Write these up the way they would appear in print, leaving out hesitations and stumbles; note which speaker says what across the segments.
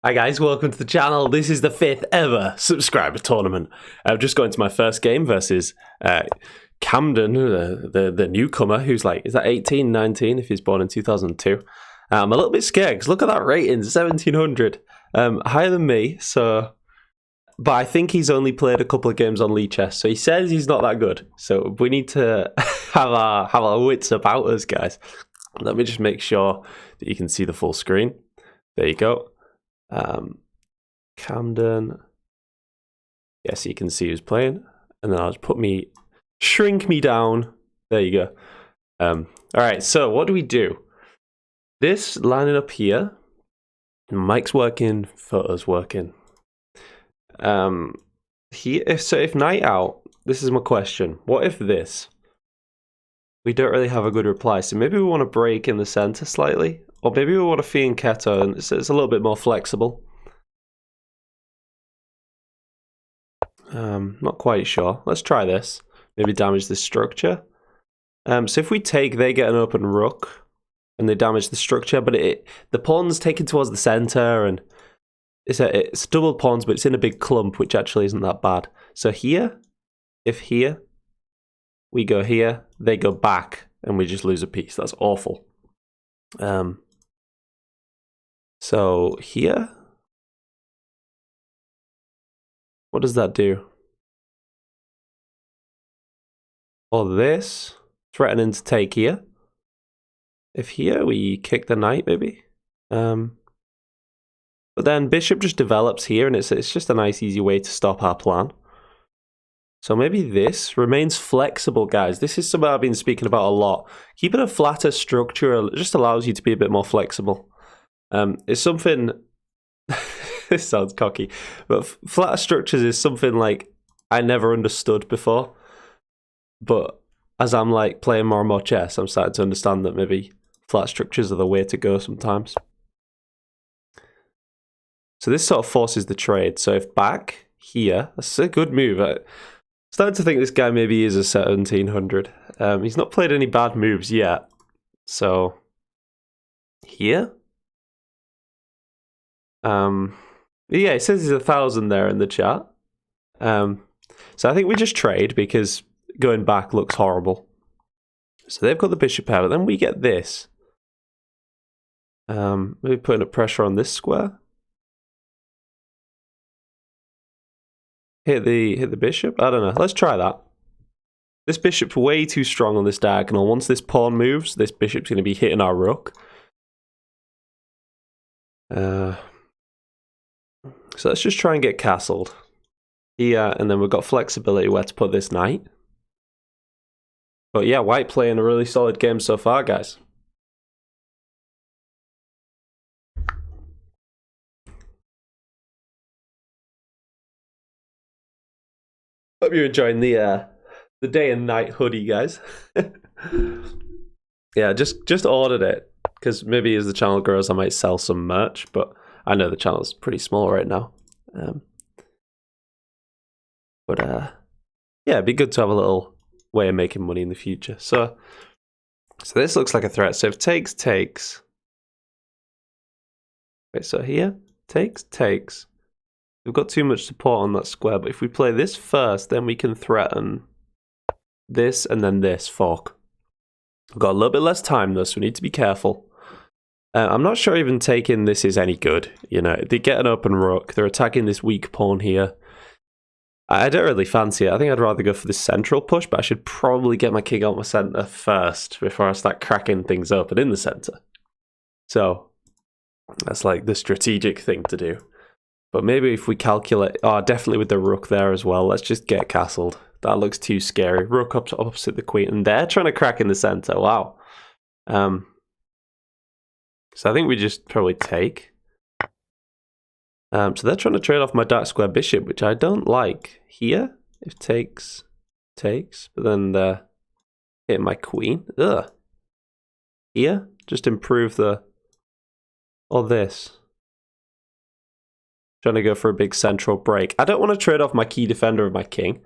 Speaker 1: Hi guys, welcome to the channel. This is the 5th ever subscriber tournament. I've just got into my first game versus Camden, the newcomer, who's like, is that 18, 19 if he's born in 2002? I'm a little bit scared because look at that rating, 1700. Higher than me, but I think he's only played a couple of games on Lichess, so he says he's not that good. So we need to have our wits about us, guys. Let me just make sure that you can see the full screen. There you go. Camden. Yes, you can see who's playing. And then I'll just shrink me down. There you go. Alright, so what do we do? This lining up here. Mike's working, photos working. So if knight out, this is my question. What if this? We don't really have a good reply, so maybe we want to break in the center slightly. Or maybe we want to fianchetto, and it's a little bit more flexible. Not quite sure. Let's try this. Maybe damage the structure. So if we take, they get an open rook, and they damage the structure, but the pawn's taken towards the center, and it's double pawns, but it's in a big clump, which actually isn't that bad. So here, if here, we go here, they go back, and we just lose a piece. That's awful. So here, what does that do? Or this, threatening to take here. If here, we kick the knight, maybe. But then bishop just develops here, and it's just a nice, easy way to stop our plan. So maybe this remains flexible, guys. This is something I've been speaking about a lot. Keeping a flatter structure just allows you to be a bit more flexible. It's something... this sounds cocky, but flatter structures is something like I never understood before. But as I'm like playing more and more chess, I'm starting to understand that maybe flat structures are the way to go sometimes. So this sort of forces the trade. So if back here, that's a good move. I'm starting to think this guy maybe is a 1700. He's not played any bad moves yet. So here. Yeah, it says he's 1,000 there in the chat. So I think we just trade because going back looks horrible. So they've got the bishop out, but then we get this. Maybe putting a pressure on this square. Hit the bishop? I don't know. Let's try that. This bishop's way too strong on this diagonal. Once this pawn moves, this bishop's going to be hitting our rook. So let's just try and get castled. Here, and then we've got flexibility where to put this knight. But yeah, white playing a really solid game so far, guys. Hope you're enjoying the day and night hoodie, guys. Yeah, just ordered it because maybe as the channel grows, I might sell some merch. But I know the channel's pretty small right now. Yeah, it'd be good to have a little way of making money in the future. So this looks like a threat. So if takes. Wait, so here takes. We've got too much support on that square, but if we play this first, then we can threaten this and then this fork. We've got a little bit less time though, so we need to be careful. I'm not sure even taking this is any good. You know, they get an open rook. They're attacking this weak pawn here. I don't really fancy it. I think I'd rather go for this central push, but I should probably get my king out my center first before I start cracking things open in the center. So that's like the strategic thing to do. But maybe if we calculate... Oh, definitely with the rook there as well. Let's just get castled. That looks too scary. Rook up opposite the queen. And they're trying to crack in the center. Wow. So I think we just probably take. So they're trying to trade off my dark square bishop, which I don't like. Here, if takes. But then they're hitting my queen. Ugh. Here, just improve the... Or this. Trying to go for a big central break. I don't want to trade off my key defender of my king.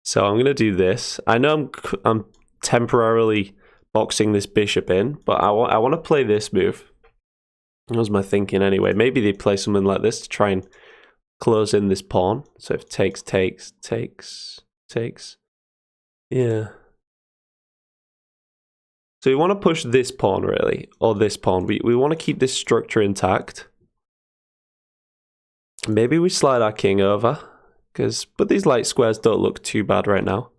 Speaker 1: So I'm going to do this. I know I'm temporarily boxing this bishop in, but I want to play this move. That was my thinking anyway. Maybe they play something like this to try and close in this pawn. So if takes, yeah. So we want to push this pawn really, or this pawn. We want to keep this structure intact. Maybe we slide our king over, but these light squares don't look too bad right now.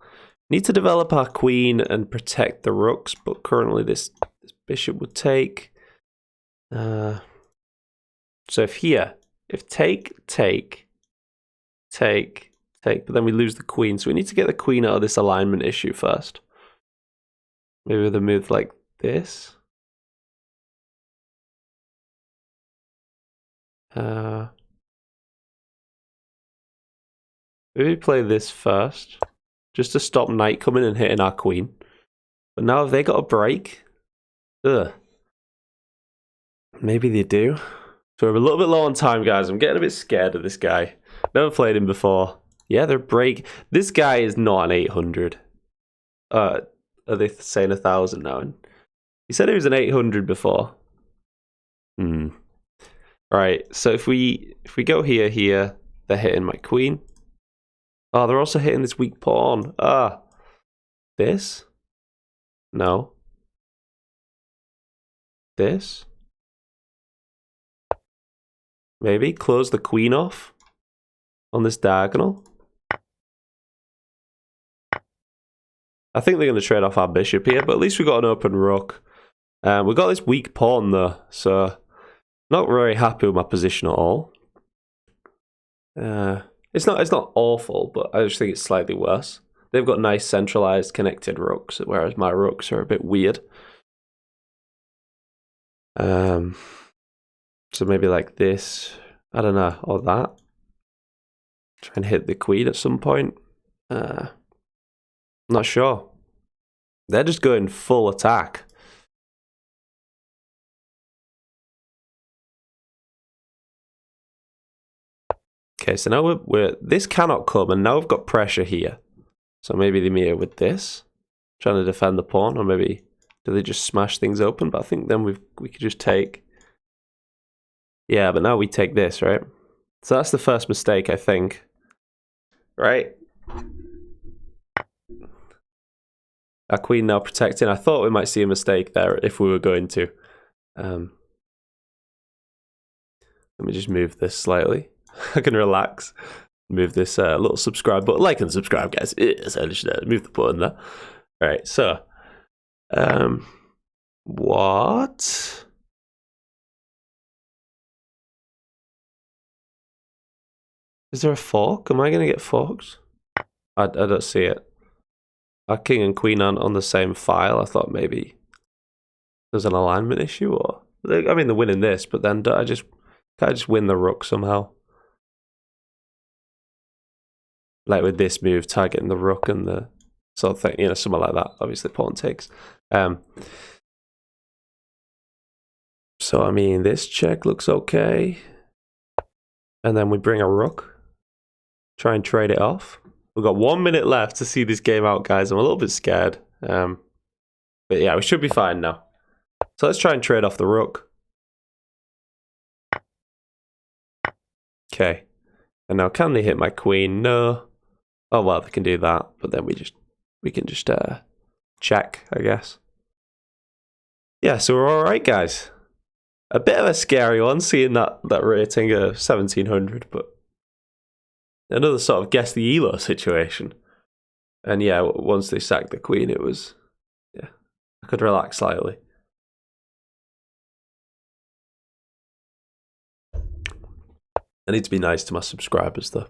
Speaker 1: Need to develop our queen and protect the rooks, but currently this bishop would take. So if take, but then we lose the queen. So we need to get the queen out of this alignment issue first. Maybe with a move like this. Maybe play this first, just to stop knight coming and hitting our queen. But now if they got a break, maybe they do. So we're a little bit low on time, guys. I'm getting a bit scared of this guy. Never played him before. Yeah, they're break. This guy is not an 800. Are they saying 1,000 now? He said he was an 800 before. Right. So if we go here, they're hitting my queen. Oh, they're also hitting this weak pawn. This? No. This? Maybe close the queen off on this diagonal. I think they're going to trade off our bishop here, but at least we got an open rook. We got this weak pawn though, so not very happy with my position at all. It's not awful, but I just think it's slightly worse. They've got nice centralized connected rooks, whereas my rooks are a bit weird. So maybe like this, I don't know, or that. Try and hit the queen at some point. Not sure. They're just going full attack. Okay, so now this cannot come, and now we've got pressure here. So maybe they meet it with this, trying to defend the pawn, or maybe do they just smash things open? But I think then we could just take. Yeah, but now we take this, right? So that's the first mistake, I think. Right? Our queen now protecting. I thought we might see a mistake there if we were going to. Let me just move this slightly. I can relax. Move this little subscribe button. Like and subscribe, guys. So just move the button there. All right, so. What? Is there a fork? Am I going to get forks? I don't see it. Our king and queen aren't on the same file. I thought maybe there's an alignment issue, or I mean, they're winning this, but then can't I just win the rook somehow? Like with this move, targeting the rook and the sort of thing, you know, something like that. Obviously, pawn takes. So I mean, this check looks okay, and then we bring a rook, try and trade it off. We've got 1 minute left to see this game out, guys. I'm a little bit scared. But yeah, we should be fine now. So let's try and trade off the rook. Okay. And now can they hit my queen? No. Oh well, they can do that. But then we can just check, I guess. Yeah, so we're alright, guys. A bit of a scary one, seeing that rating of 1700, but another sort of guess the elo situation. And yeah, once they sacked the queen, it was, yeah, I could relax slightly. I need to be nice to my subscribers, though.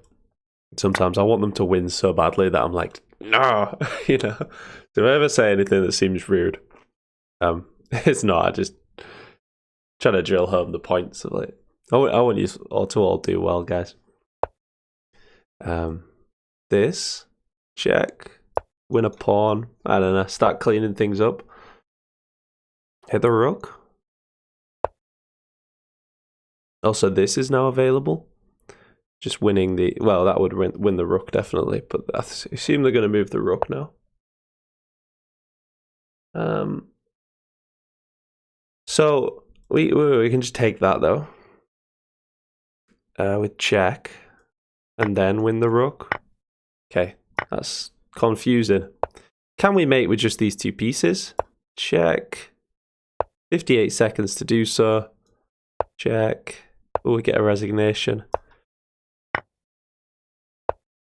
Speaker 1: Sometimes I want them to win so badly that I'm like, no, you know. If I ever say anything that seems rude, it's not. I just try to drill home the points of like, I want you to all do well, guys. This check, win a pawn. I don't know. Start cleaning things up. Hit the rook. Also, this is now available. Just winning the... Well, that would win the rook, definitely. But I assume they're going to move the rook now. So, we can just take that though. With check, and then win the rook. Okay, that's confusing. Can we mate with just these two pieces? Check. 58 seconds to do so. Check. Oh, we get a resignation.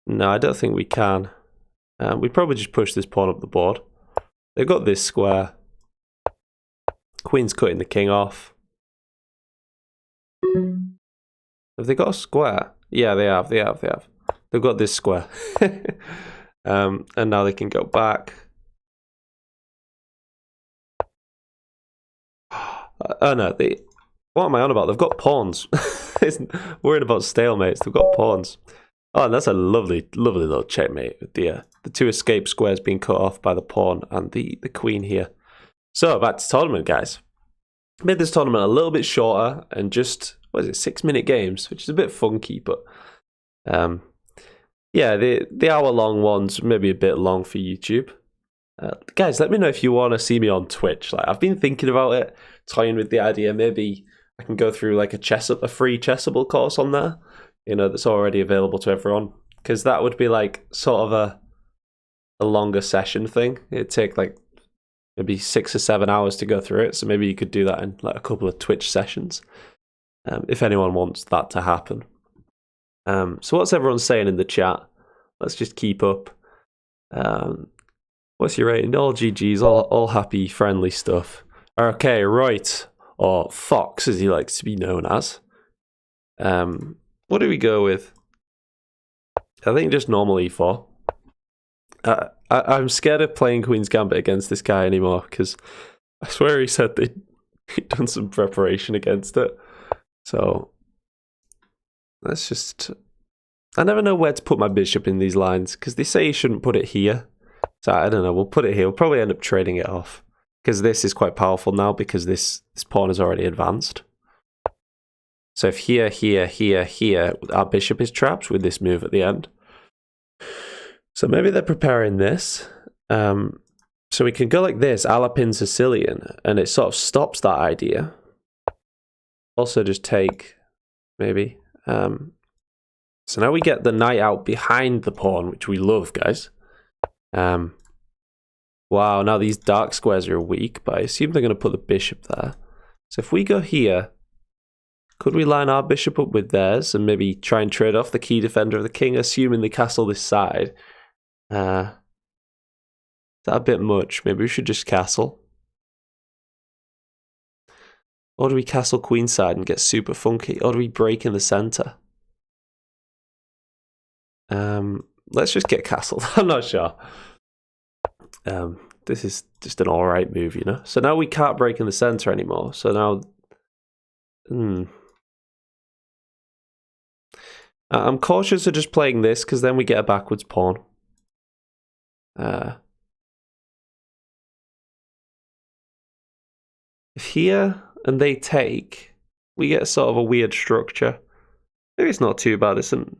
Speaker 1: No, I don't think we can. We probably just push this pawn up the board. They've got this square. Queen's cutting the king off. Have they got a square? Yeah, they have. They've got this square. And now they can go back. Oh no, what am I on about? They've got pawns. Worried about stalemates. They've got pawns. Oh, and that's a lovely, lovely little checkmate with the two escape squares being cut off by the pawn and the queen here. So back to tournament, guys. Made this tournament a little bit shorter and just, what is it, 6-minute games, which is a bit funky, but yeah, the hour-long ones maybe a bit long for YouTube. Guys, let me know if you want to see me on Twitch. Like, I've been thinking about it, toying with the idea. Maybe I can go through like a free Chessable course on there, you know, that's already available to everyone. Because that would be like sort of a longer session thing. It'd take like maybe 6 or 7 hours to go through it. So maybe you could do that in like a couple of Twitch sessions, if anyone wants that to happen. So what's everyone saying in the chat? Let's just keep up. What's your rating? All GGs, all happy, friendly stuff. Okay, right. Or Fox, as he likes to be known as. What do we go with? I think just normal e4. I'm scared of playing Queen's Gambit against this guy anymore, because I swear he said he'd done some preparation against it. So, let's just... I never know where to put my bishop in these lines, because they say you shouldn't put it here. So I don't know, we'll put it here. We'll probably end up trading it off, because this is quite powerful now, because this pawn is already advanced. So if here, our bishop is trapped with this move at the end. So maybe they're preparing this. So we can go like this, Alapin Sicilian, and it sort of stops that idea. Also just take, maybe. So now we get the knight out behind the pawn, which we love, guys. Wow, now these dark squares are weak, but I assume they're going to put the bishop there. So if we go here, could we line our bishop up with theirs and maybe try and trade off the key defender of the king, assuming they castle this side? Is that a bit much? Maybe we should just castle. Or do we castle queenside and get super funky? Or do we break in the center? Let's just get castled. I'm not sure. This is just an alright move, you know? So now we can't break in the center anymore. So now... I'm cautious of just playing this, because then we get a backwards pawn. If here and they take, we get sort of a weird structure. Maybe it's not too bad, isn't it?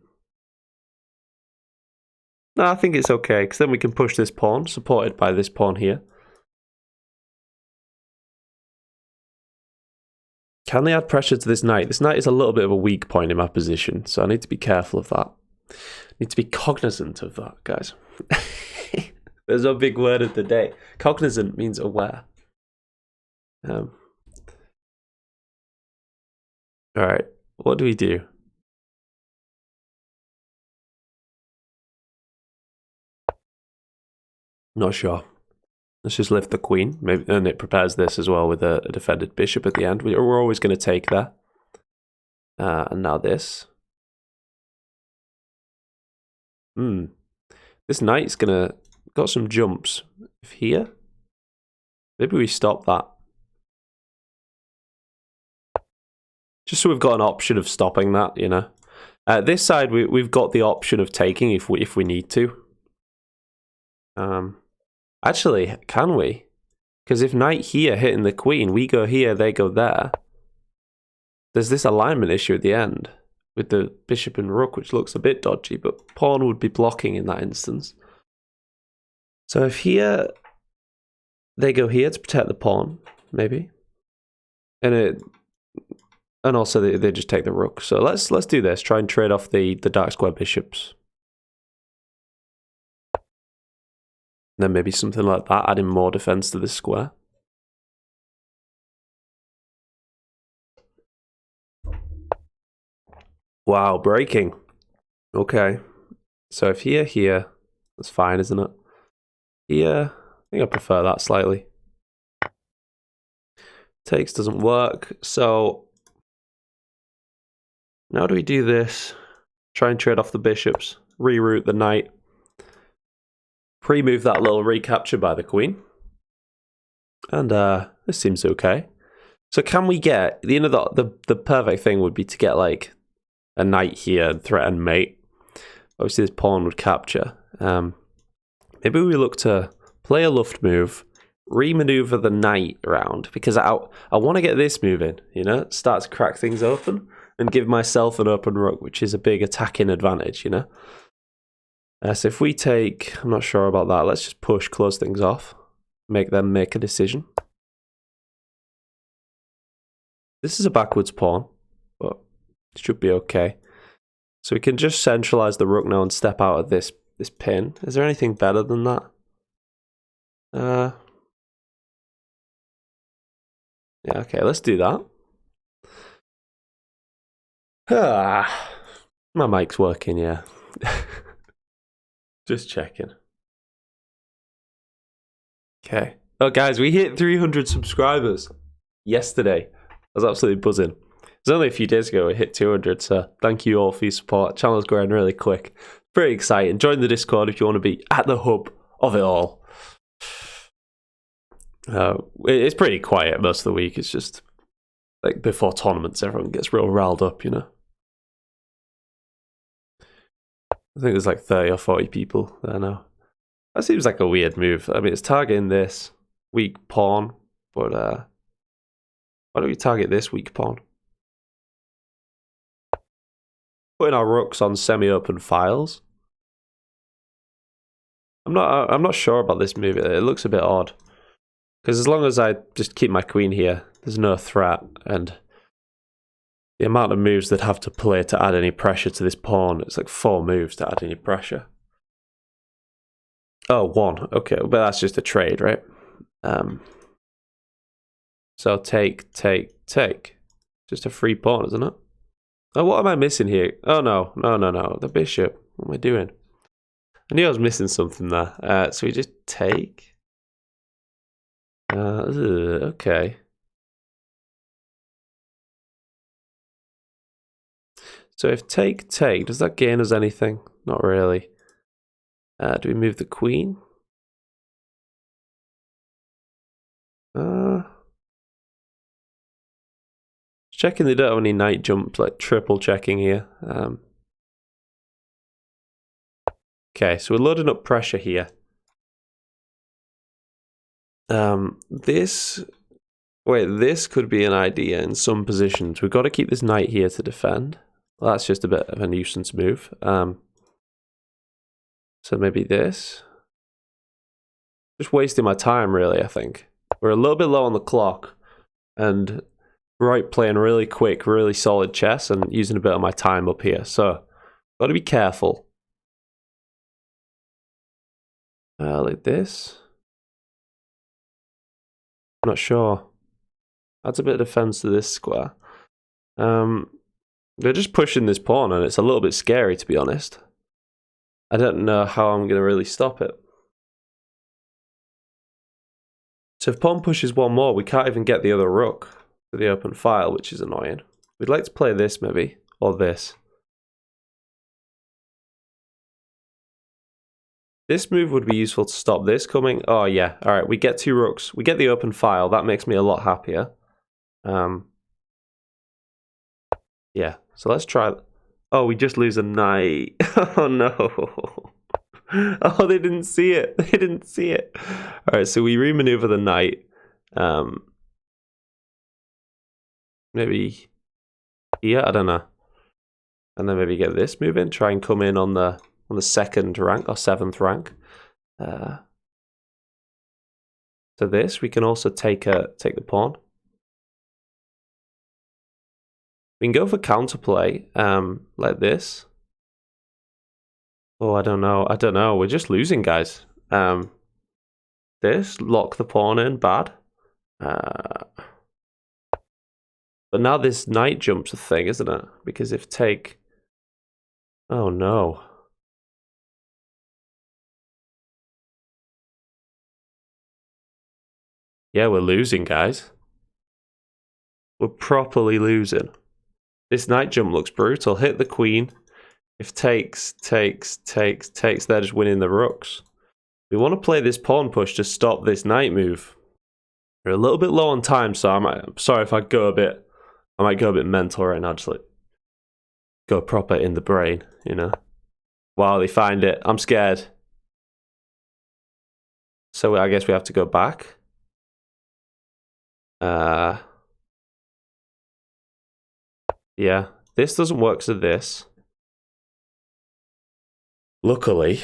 Speaker 1: No, I think it's okay, because then we can push this pawn, supported by this pawn here. Can they add pressure to this knight? This knight is a little bit of a weak point in my position, so I need to be careful of that. I need to be cognizant of that, guys. There's a big word of the day. Cognizant means aware. Alright, what do we do? Not sure. Let's just lift the queen. Maybe, and it prepares this as well with a defended bishop at the end. We're always going to take that. And now this. This knight's gonna got some jumps. If here, maybe we stop that. Just so we've got an option of stopping that, you know. This side we've got the option of taking if we need to. Actually, can we? Because if knight here hitting the queen, we go here, they go there. There's this alignment issue at the end with the bishop and rook, which looks a bit dodgy, but pawn would be blocking in that instance. So if here, they go here to protect the pawn, maybe. And also they just take the rook. So let's do this. Try and trade off the dark square bishops. Then maybe something like that, adding more defense to this square. Wow, breaking. Okay. So if here, that's fine, isn't it? Here, I think I prefer that slightly. Takes doesn't work. So now do we do this? Try and trade off the bishops. Reroute the knight. Pre-move that little recapture by the queen. And this seems okay. So can we get, you know, the perfect thing would be to get like a knight here and threaten mate. Obviously this pawn would capture. Maybe we look to play a luft move, remaneuver the knight around, because I want to get this moving, you know, start to crack things open and give myself an open rook, which is a big attacking advantage, you know. So if we take, I'm not sure about that, let's just push, close things off, make them make a decision. This is a backwards pawn, but it should be okay. So we can just centralize the rook now and step out of this pin. Is there anything better than that? Yeah, okay, let's do that. My mic's working, yeah. Just checking. Okay. Oh, guys, we hit 300 subscribers yesterday. I was absolutely buzzing. It was only a few days ago we hit 200, so thank you all for your support. Channel's growing really quick. Pretty exciting. Join the Discord if you want to be at the hub of it all. It's pretty quiet most of the week. It's just like before tournaments, everyone gets real riled up, you know. I think there's like 30 or 40 people there now. That seems like a weird move. I mean, it's targeting this weak pawn, but why don't we target this weak pawn? Putting our rooks on semi-open files. I'm not sure about this move. It looks a bit odd. Because as long as I just keep my queen here, there's no threat, and the amount of moves that have to play to add any pressure to this pawn, it's like 4 moves to add any pressure. Oh, 1. Okay, but that's just a trade, right? So take. Just a free pawn, isn't it? Oh, what am I missing here? Oh, no. The bishop. What am I doing? I knew I was missing something there. So we just take. Okay. So if take, does that gain us anything? Not really. Do we move the queen? Checking they don't have any knight jumps, like triple checking here. Okay, so we're loading up pressure here. This could be an idea in some positions. We've got to keep this knight here to defend. Well, that's just a bit of a nuisance move. So maybe this. Just wasting my time, really, I think. We're a little bit low on the clock. And playing really quick, really solid chess and using a bit of my time up here. So, got to be careful. Like this. I'm not sure. Adds a bit of defense to this square. They're just pushing this pawn and it's a little bit scary, to be honest. I don't know how I'm going to really stop it. So if pawn pushes one more, we can't even get the other rook to the open file, which is annoying. We'd like to play this maybe, or this. This move would be useful to stop this coming. Oh yeah, all right, we get 2 rooks. We get the open file. That makes me a lot happier. Yeah, so let's try. Oh, we just lose a knight. Oh no. Oh, they didn't see it. They didn't see it. All right, so we remaneuver the knight. Maybe here, I don't know. And then maybe get this move in. Try and come in on the 2nd rank or 7th rank. So this, we can also take the pawn. We can go for counterplay, like this. Oh, I don't know. I don't know. We're just losing, guys. This, lock the pawn in, bad. But now this knight jump's a thing, isn't it? Because if take... Oh, no. Yeah, we're losing, guys. We're properly losing. This knight jump looks brutal. Hit the queen. If takes, they're just winning the rooks. We want to play this pawn push to stop this knight move. We're a little bit low on time, so I'm sorry if I might go a bit mental right now, just like go proper in the brain, you know. Wow, they find it. I'm scared. So I guess we have to go back. Yeah, this doesn't work to this. Luckily,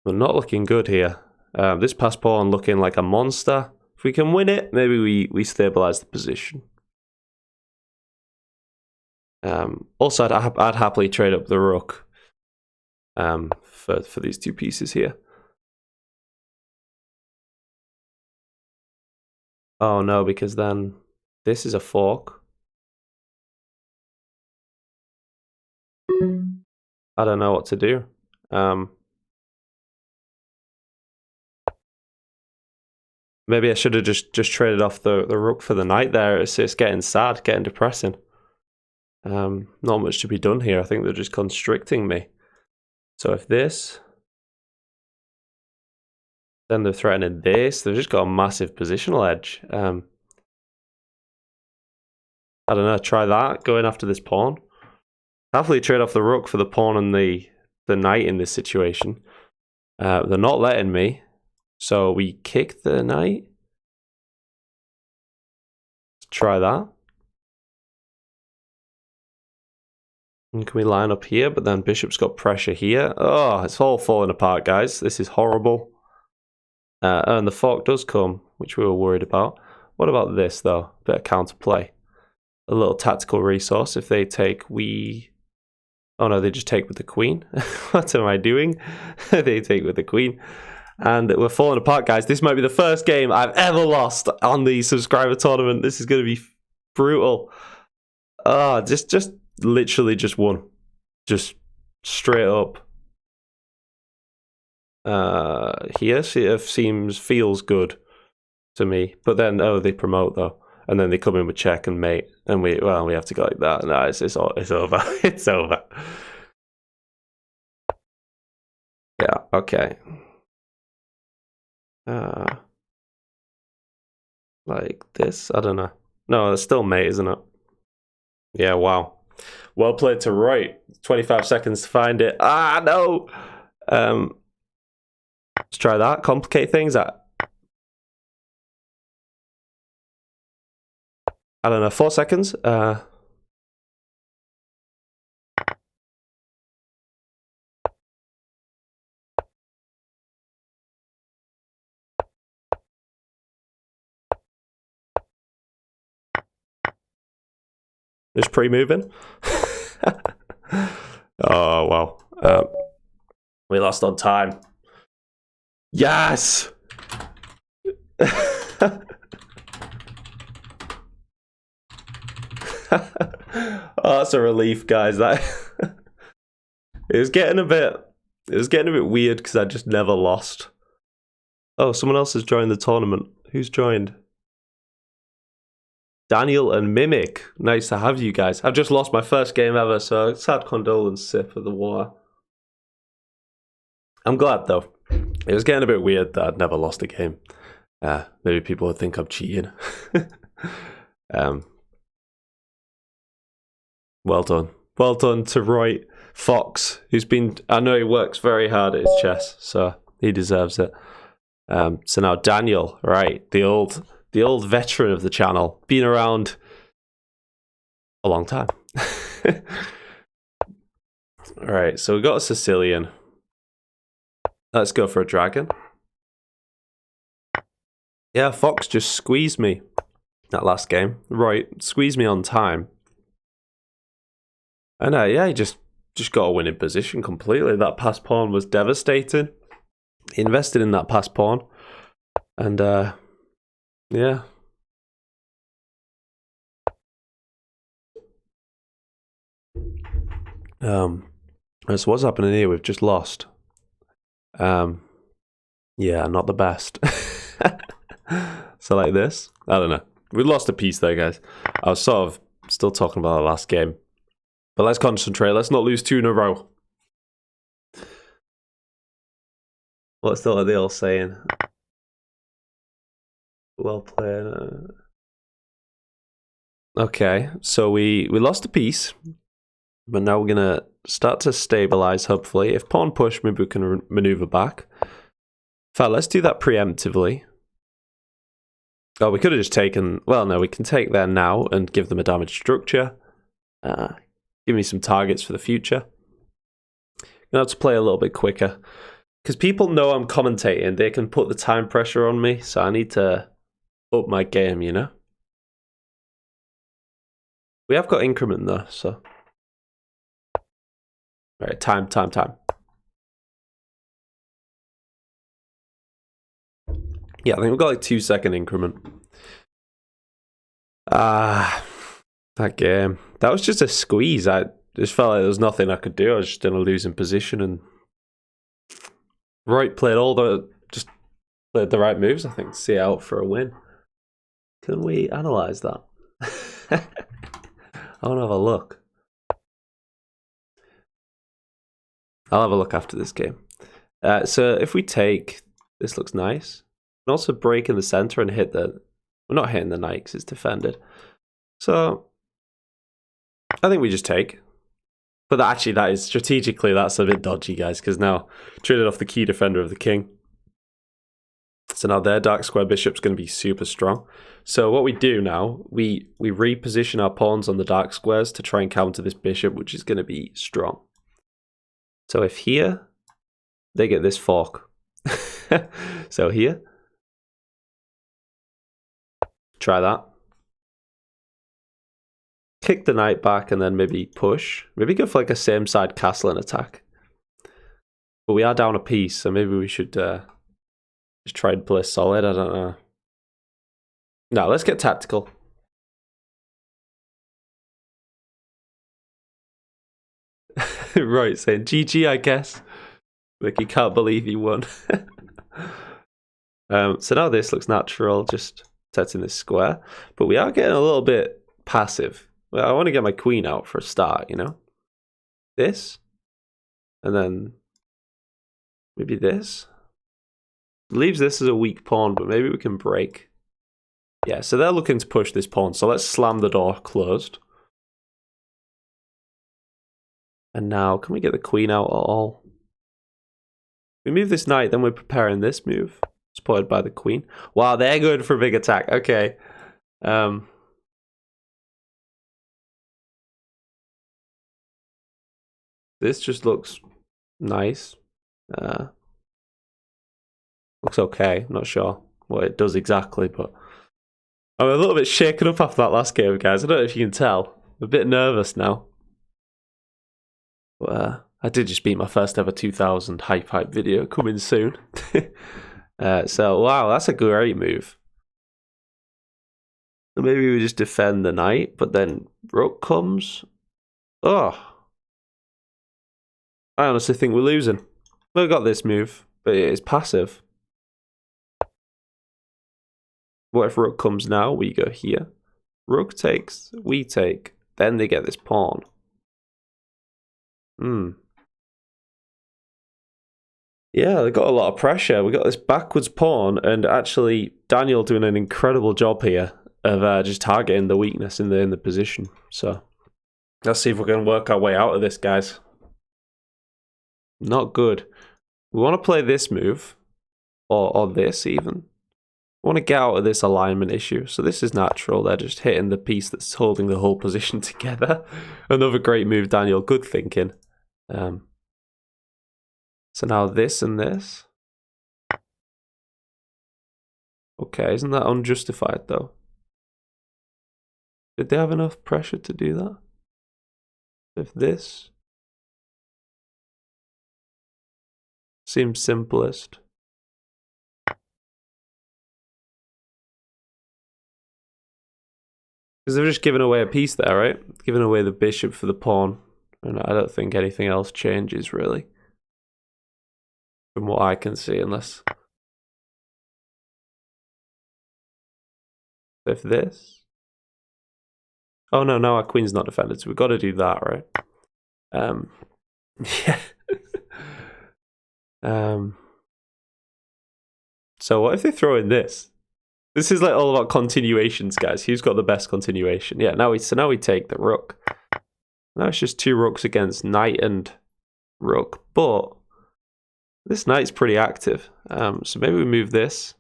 Speaker 1: we're not looking good here. This pass pawn looking like a monster. If we can win it, maybe we stabilize the position. Also, I'd happily trade up the rook for these two pieces here. Oh no, because then this is a fork. I don't know what to do. Maybe I should have just traded off the rook for the knight there. It's getting sad, getting depressing. Not much to be done here. I think they're just constricting me. So if this, then they're threatening this. They've just got a massive positional edge. I don't know. Try that. Going after this pawn. Happily trade off the rook for the pawn and the knight in this situation. They're not letting me. So we kick the knight. Let's try that. And can we line up here? But then bishop's got pressure here. Oh, it's all falling apart, guys. This is horrible. And the fork does come, which we were worried about. What about this, though? Bit of counterplay. A little tactical resource. If they take, we... Oh no, they just take with the queen. What am I doing? They take with the queen. And we're falling apart, guys. This might be the first game I've ever lost on the subscriber tournament. This is going to be brutal. Ah, just literally just won. Just straight up. Here feels good to me. But then, oh, they promote though. And then they come in with check and mate. And we have to go like that. No, it's over. It's over. Yeah, okay. Like this? I don't know. No, it's still mate, isn't it? Yeah, wow. Well played to Roy. 25 seconds to find it. Ah, no! Let's try that. Complicate things. I don't know. 4 seconds. Just pre-moving. Oh, wow. We lost on time. Yes! Oh, that's a relief, guys. That it was getting a bit weird because I just never lost. Oh, someone else has joined the tournament. Who's joined? Daniel and Mimic. Nice to have you guys. I've just lost my first game ever, so sad condolence sip of the water. I'm glad though. It was getting a bit weird that I'd never lost a game. Maybe people would think I'm cheating. Well done. Well done to Roy Fox, who's been... I know he works very hard at his chess, so he deserves it. So now Daniel, right, the old veteran of the channel, been around a long time. All right, so we got a Sicilian. Let's go for a dragon. Yeah, Fox just squeezed me that last game. Right, squeezed me on time. And yeah, he just got a winning position completely. That pass pawn was devastating. He invested in that pass pawn. And yeah. So what's happening here? We've just lost. Yeah, not the best. So like this, I don't know. We lost a piece there, guys. I was sort of still talking about the last game, but let's concentrate. Let's not lose 2 in a row. What's the other all saying? Well played. Okay, so we lost a piece, but now we're gonna start to stabilize. Hopefully, if pawn push, maybe we can maneuver back. In fact, let's do that preemptively. Oh, we could have just taken... Well, no, we can take there now and give them a damaged structure. Give me some targets for the future. Gonna have to play a little bit quicker. Because people know I'm commentating. They can put the time pressure on me. So I need to up my game, you know? We have got increment though, so... Alright, time. Yeah, I think we've got like 2-second increment. That game. That was just a squeeze. I just felt like there was nothing I could do. I was just in a losing position and played the right moves, I think, to see out for a win. Can we analyze that? I want to have a look. I'll have a look after this game. So if we take... This looks nice. And also break in the center and hit the... We're not hitting the knight because it's defended. So I think we just take. But actually, that is strategically, that's a bit dodgy, guys, because now traded off the key defender of the king. So now their dark square bishop's going to be super strong. So what we do now, we reposition our pawns on the dark squares to try and counter this bishop, which is going to be strong. So if here, they get this fork. So here, try that. Kick the knight back and then maybe push. Maybe go for like a same side castle and attack. But we are down a piece, so maybe we should just try and play solid. I don't know. No, let's get tactical. Right, saying GG, I guess. Like, you can't believe he won. So now this looks natural, just setting this square. But we are getting a little bit passive. Well, I want to get my queen out for a start, you know? This. And then maybe this. Leaves this as a weak pawn, but maybe we can break. Yeah, so they're looking to push this pawn. So let's slam the door closed. And now, can we get the queen out at all? We move this knight, then we're preparing this move. Supported by the queen. Wow, they're good for a big attack. Okay. This just looks nice. Looks okay. Not sure what it does exactly, but I'm a little bit shaken up after that last game, guys. I don't know if you can tell. I'm a bit nervous now. But I did just beat my first ever 2000 hype video coming soon. So, wow, that's a great move. Maybe we just defend the knight, but then rook comes. Oh. I honestly think we're losing. We've got this move, but it is passive. What if rook comes now? We go here. Rook takes, we take. Then they get this pawn. Yeah, they got a lot of pressure. We got this backwards pawn, and actually Daniel doing an incredible job here of just targeting the weakness in the position. So let's see if we can work our way out of this, guys. Not good. We want to play this move, or this even. We want to get out of this alignment issue. So this is natural. They're just hitting the piece that's holding the whole position together. Another great move, Daniel. Good thinking. So now this and this. Okay, isn't that unjustified though? Did they have enough pressure to do that? If this seems simplest. Because they've just given away a piece there, right? Giving away the bishop for the pawn. And I don't think anything else changes, really. From what I can see, unless... If this... Oh no, our queen's not defended, so we've got to do that, right? Yeah. So what if they throw in this? This is like all about continuations, guys. Who's got the best continuation? Yeah, now we take the rook. Now it's just 2 rooks against knight and rook, but this knight's pretty active. So maybe we move this.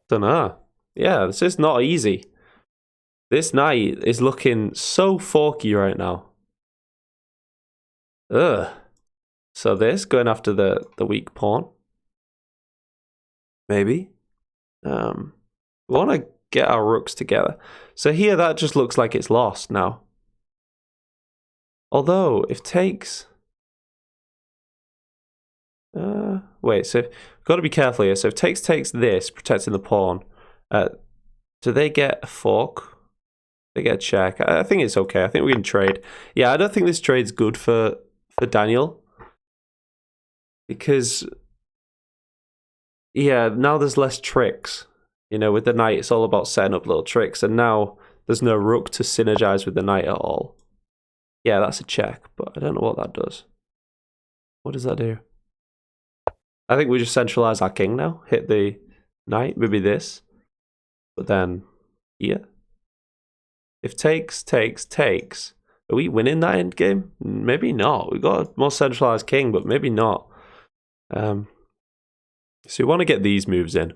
Speaker 1: Don't know. Yeah, this is not easy. This knight is looking so forky right now. Ugh. So this, going after the weak pawn. Maybe. We want to get our rooks together. So here, that just looks like it's lost now. Although, if takes... wait, so we've got to be careful here. So if takes this, protecting the pawn, do they get a fork? They get a check. I think it's okay. I think we can trade. Yeah, I don't think this trade's good for Daniel. Because, yeah, now there's less tricks. You know, with the knight, it's all about setting up little tricks. And now there's no rook to synergize with the knight at all. Yeah, that's a check, but I don't know what that does. What does that do? I think we just centralize our king now. Hit the knight, maybe this. But then here. If takes. Are we winning that endgame? Maybe not. We've got a more centralized king, but maybe not. So we want to get these moves in.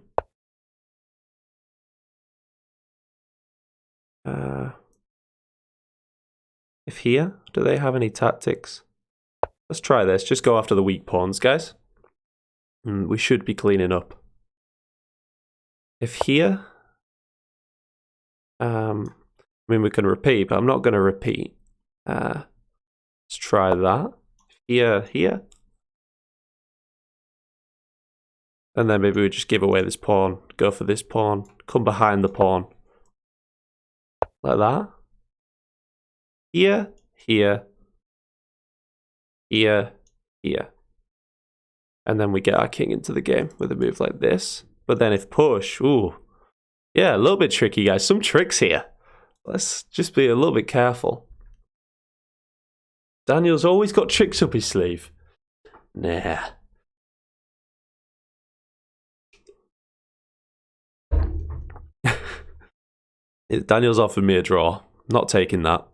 Speaker 1: If here, do they have any tactics? Let's try this. Just go after the weak pawns, guys. We should be cleaning up. If here, I mean, we can repeat, but I'm not going to repeat. Let's try that. Here. And then maybe we just give away this pawn, go for this pawn, come behind the pawn. Like that. Here. And then we get our king into the game with a move like this. But then if push, ooh. Yeah, a little bit tricky, guys. Some tricks here. Let's just be a little bit careful. Daniel's always got tricks up his sleeve. Nah. Daniel's offered me a draw. Not taking that.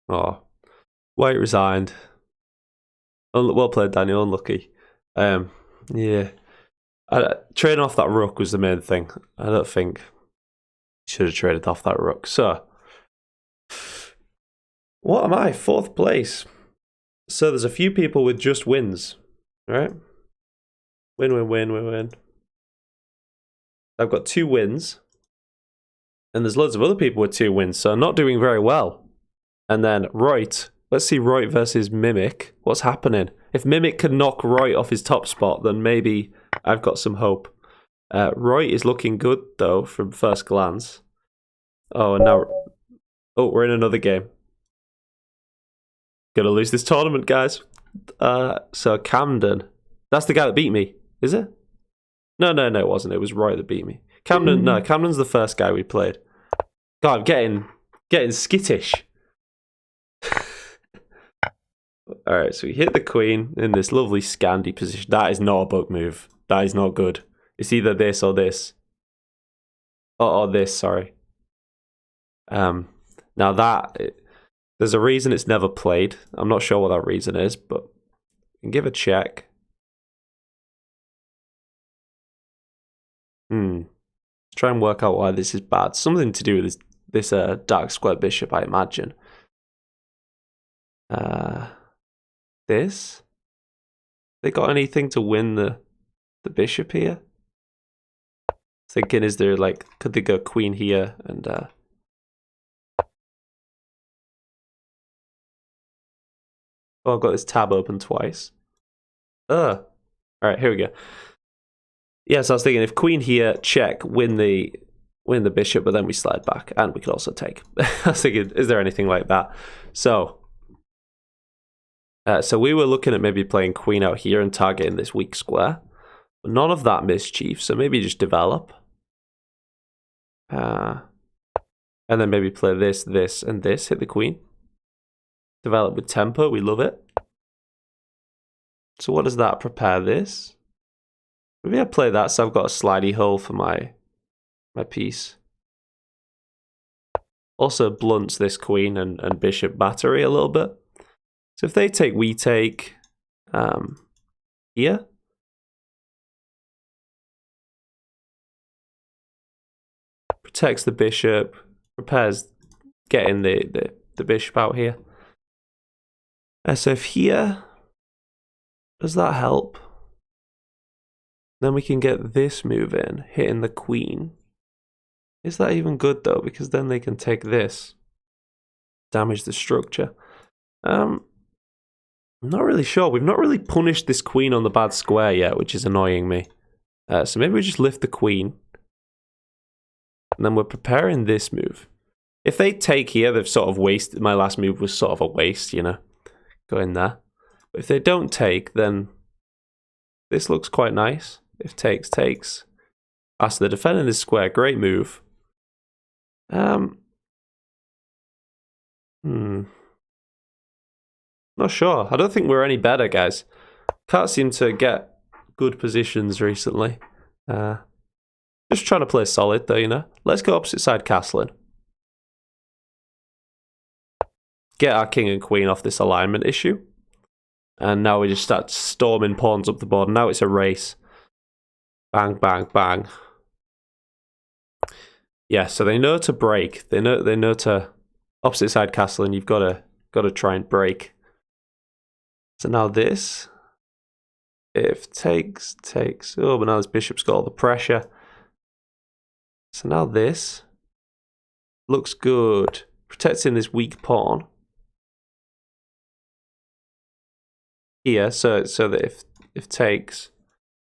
Speaker 1: Oh. White resigned. Well played, Daniel. Unlucky. Yeah. Trading off that rook was the main thing. I don't think he should have traded off that rook. So, what am I? 4th place. So there's a few people with just wins, right? Win. I've got 2 wins. And there's loads of other people with 2 wins, so I'm not doing very well. And then Reut. Let's see Reut versus Mimic. What's happening? If Mimic can knock Reut off his top spot, then maybe I've got some hope. Reut is looking good, though, from first glance. Oh, and now... Oh, we're in another game. Gonna lose this tournament, guys. So Camden. That's the guy that beat me, is it? No, it wasn't. It was Reut that beat me. Camden's the first guy we played. God, I'm getting skittish. Alright, so we hit the queen in this lovely Scandi position. That is not a book move. That is not good. It's either this or this. Or this, sorry. Now there's a reason it's never played. I'm not sure what that reason is, but we can give a check. Let's try and work out why this is bad. Something to do with this dark square bishop, I imagine. This? They got anything to win the bishop here? Thinking, is there like, could they go queen here and oh, I've got this tab open twice. All right, here we go. Yes, I was thinking if queen here, check, win the bishop, but then we slide back, and we could also take. I was thinking, is there anything like that? So we were looking at maybe playing queen out here and targeting this weak square. But none of that mischief, so maybe just develop. And then maybe play this, this, and this, hit the queen. Develop with tempo, we love it. So what does that prepare this? Maybe I play that so I've got a slidey hole for my piece. Also blunts this queen and bishop battery a little bit. So if they take, we take here. Protects the bishop, prepares getting the bishop out here. So if here, does that help? Then we can get this move in, hitting the queen. Is that even good though? Because then they can take this, damage the structure. I'm not really sure. We've not really punished this queen on the bad square yet, which is annoying me. So maybe we just lift the queen. And then we're preparing this move. If they take here, they've sort of wasted. My last move was sort of a waste, you know, going there. But if they don't take, then this looks quite nice. If takes, takes. So they're defending this square. Great move. Not sure. I don't think we're any better, guys. Can't seem to get good positions recently. Just trying to play solid, though, you know. Let's go opposite side castling. Get our king and queen off this alignment issue. And now we just start storming pawns up the board. Now it's a race. Bang, bang, bang. Yeah, so they know to break. They know to opposite side castling. You've got to try and break. So now this, if takes, takes. Oh, but now this bishop's got all the pressure. So now this looks good. Protecting this weak pawn. Here, so that if takes,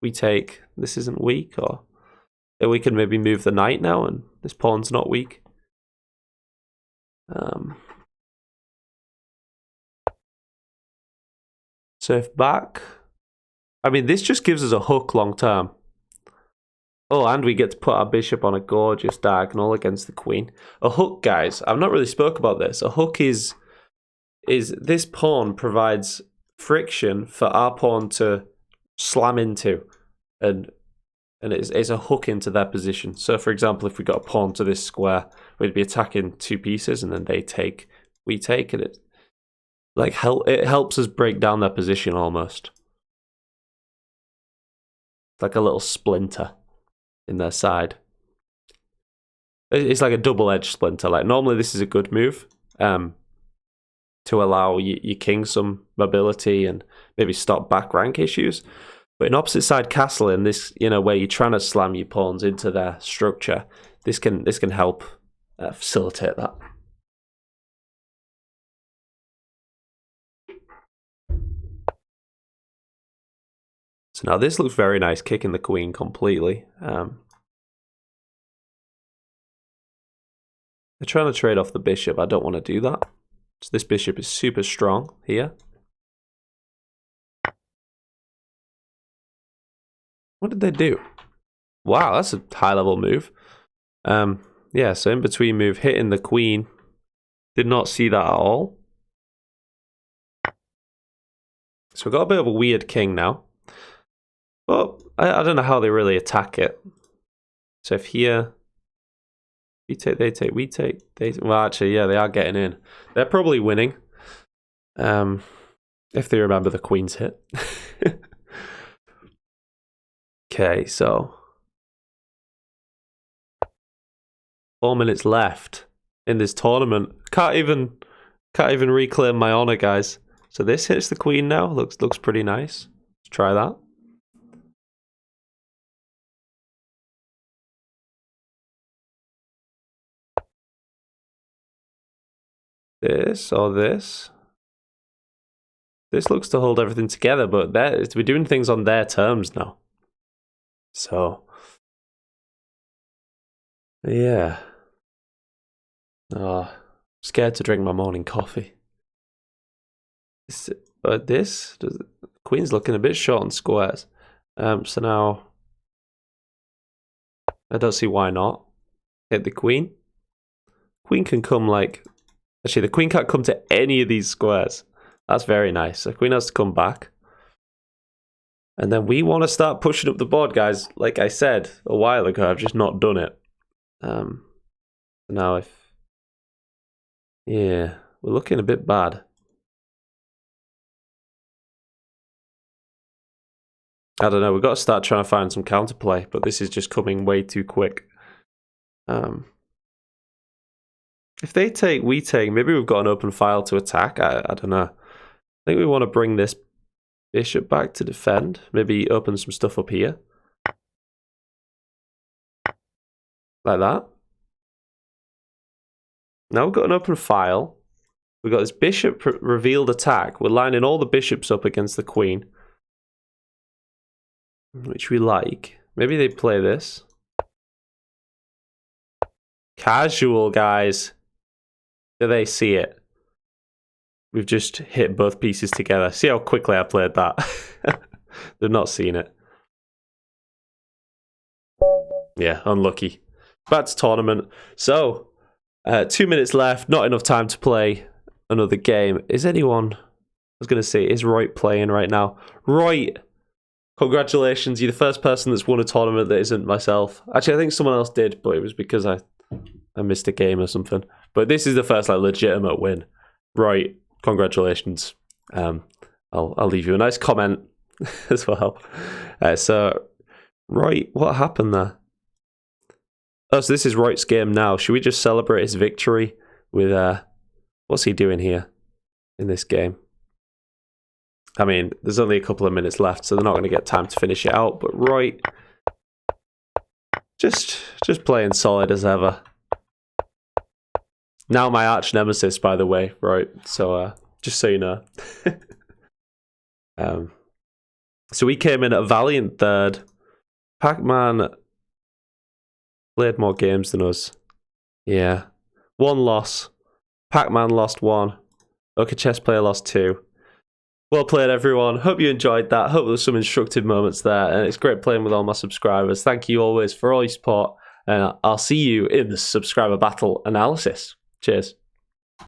Speaker 1: we take, this isn't weak, or we can maybe move the knight now and this pawn's not weak. So if back, I mean, this just gives us a hook long term. Oh, and we get to put our bishop on a gorgeous diagonal against the queen. A hook, guys, I've not really spoke about this. A hook is this pawn provides friction for our pawn to slam into, and it's a hook into their position. So, for example, if we got a pawn to this square, we'd be attacking two pieces, and then they take, we take, and it like it helps us break down their position almost. It's like a little splinter in their side. It's like a double-edged splinter. Like normally, this is a good move. To allow your king some mobility and maybe stop back rank issues. But in opposite side castling, this, you know, where you're trying to slam your pawns into their structure, this can help facilitate that. So now this looks very nice, kicking the queen completely. They're trying to trade off the bishop. I don't want to do that. So this bishop is super strong here. What did they do? Wow, that's a high-level move. Yeah, so in between move, hitting the queen. Did not see that at all. So we've got a bit of a weird king now. But I don't know how they really attack it. So if here, we take, they take, we take, they take. Well, actually, yeah, they are getting in. They're probably winning. If they remember the queen's hit. Okay, so 4 minutes left in this tournament. Can't even reclaim my honor, guys. So this hits the queen now. Looks pretty nice. Let's try that. this or this. This looks to hold everything together, but we're doing things on their terms now. So, yeah. Oh, scared to drink my morning coffee. But the queen's looking a bit short on squares. So now, I don't see why not. Hit the queen. Queen can come like... Actually, the queen can't come to any of these squares. That's very nice. The queen has to come back. And then we want to start pushing up the board, guys. Like I said a while ago, I've just not done it. Now if... Yeah, we're looking a bit bad. I don't know, we've got to start trying to find some counterplay, but this is just coming way too quick. If they take, we take, maybe we've got an open file to attack. I don't know. I think we want to bring this bishop back to defend. Maybe open some stuff up here. Like that. Now we've got an open file. We've got this bishop revealed attack. We're lining all the bishops up against the queen, which we like. Maybe they play this. Casual, guys. Do they see it? We've just hit both pieces together. See how quickly I played that? They've not seen it. Yeah, unlucky. Back to tournament. So, 2 minutes left. Not enough time to play another game. Is anyone... I was going to say, is Roy playing right now? Roy, congratulations. You're the first person that's won a tournament that isn't myself. Actually, I think someone else did, but it was because I missed a game or something. But this is the first like legitimate win. Roy, congratulations. I'll leave you a nice comment as well. So, Roy, what happened there? Oh, so this is Roy's game now. Should we just celebrate his victory with... what's he doing here in this game? I mean, there's only a couple of minutes left, so they're not going to get time to finish it out. But Roy, just playing solid as ever. Now my arch nemesis, by the way, right? So just so you know. So we came in at valiant third. Pac-Man played more games than us. Yeah. 1 loss. Pac-Man lost 1. OK Chess Player lost 2. Well played, everyone. Hope you enjoyed that. Hope there was some instructive moments there. And it's great playing with all my subscribers. Thank you always for all your support. And I'll see you in the subscriber battle analysis. Cheers.